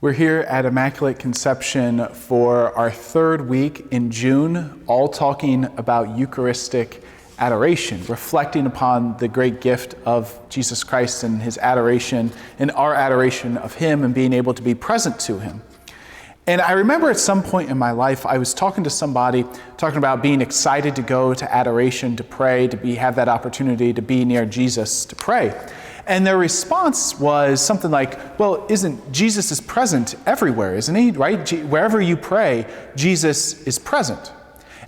We're here at Immaculate Conception for our third week in June, all talking about Eucharistic adoration, reflecting upon the great gift of Jesus Christ and his adoration and our adoration of him and being able to be present to him. And I remember at some point in my life, I was talking to somebody, talking about being excited to go to adoration, to pray, have that opportunity to be near Jesus, to pray. And their response was something like, well, Jesus is present everywhere, isn't he, right? Wherever you pray, Jesus is present.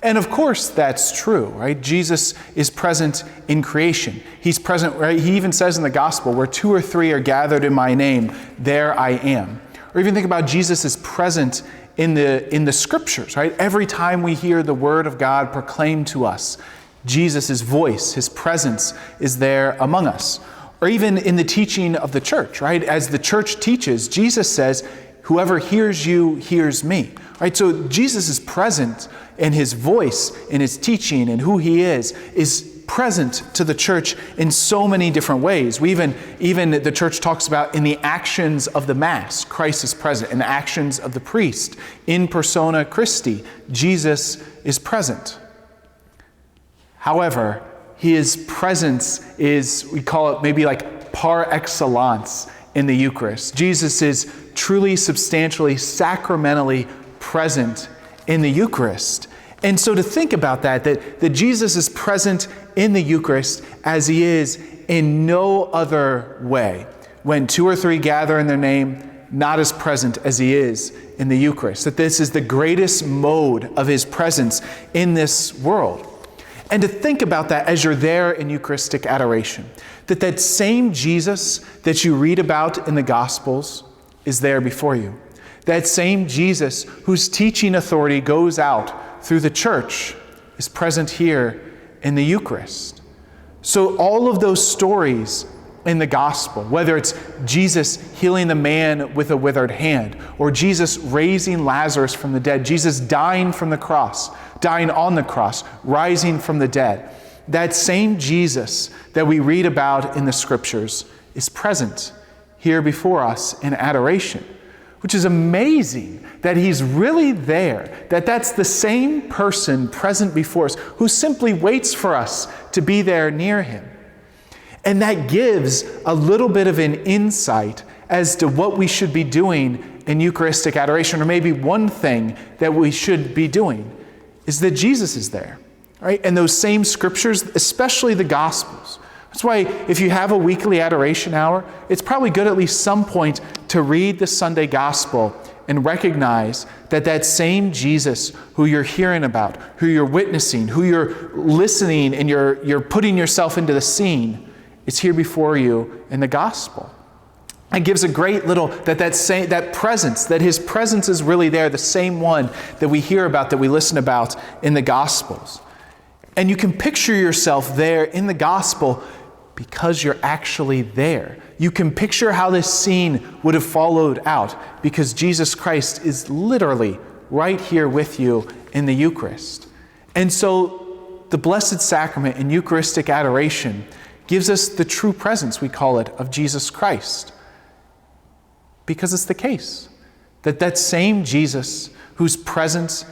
And of course, that's true, right? Jesus is present in creation. He's present, right? He even says in the gospel, where 2 or 3 are gathered in my name, there I am. Or even think about Jesus is present in the scriptures, right? Every time we hear the word of God proclaimed to us, Jesus' voice, his presence is there among us. Or even in the teaching of the church, right? As the church teaches, Jesus says, whoever hears you hears me, right? So Jesus is present, and his voice in his teaching and who he is present to the church in so many different ways. Even the church talks about in the actions of the Mass, Christ is present. In the actions of the priest, in persona Christi, Jesus is present. However, his presence is, we call it maybe like par excellence in the Eucharist. Jesus is truly, substantially, sacramentally present in the Eucharist. And so to think about that Jesus is present in the Eucharist as he is in no other way. When 2 or 3 gather in their name, not as present as he is in the Eucharist. That this is the greatest mode of his presence in this world. And to think about that as you're there in Eucharistic adoration, that same Jesus that you read about in the Gospels is there before you. That same Jesus whose teaching authority goes out through the church is present here in the Eucharist. So all of those stories in the gospel, whether it's Jesus healing the man with a withered hand, or Jesus raising Lazarus from the dead, Jesus dying on the cross, rising from the dead, that same Jesus that we read about in the scriptures is present here before us in adoration, which is amazing that he's really there, that's the same person present before us who simply waits for us to be there near him. And that gives a little bit of an insight as to what we should be doing in Eucharistic adoration, or maybe one thing that we should be doing is that Jesus is there, right? And those same scriptures, especially the Gospels. That's why if you have a weekly adoration hour, it's probably good at least some point to read the Sunday Gospel and recognize that same Jesus who you're hearing about, who you're witnessing, who you're listening and you're putting yourself into the scene, is here before you in the gospel. It gives a great little, that presence, that his presence is really there, the same one that we hear about, that we listen about in the Gospels. And you can picture yourself there in the gospel because you're actually there. You can picture how this scene would have followed out because Jesus Christ is literally right here with you in the Eucharist. And so the Blessed Sacrament in Eucharistic adoration gives us the true presence, we call it, of Jesus Christ. Because it's the case that same Jesus who's present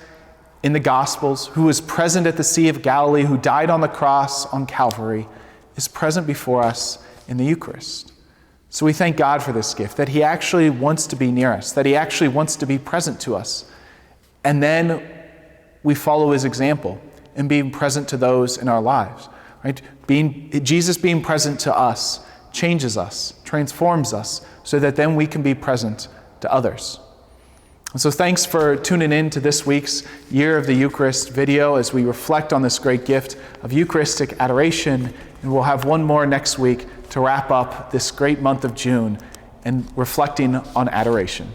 in the Gospels, who was present at the Sea of Galilee, who died on the cross on Calvary, is present before us in the Eucharist. So we thank God for this gift, that he actually wants to be near us, that he actually wants to be present to us. And then we follow his example in being present to those in our lives. Right? Jesus being present to us changes us, transforms us, so that then we can be present to others. And so thanks for tuning in to this week's Year of the Eucharist video as we reflect on this great gift of Eucharistic adoration. And we'll have one more next week to wrap up this great month of June and reflecting on adoration.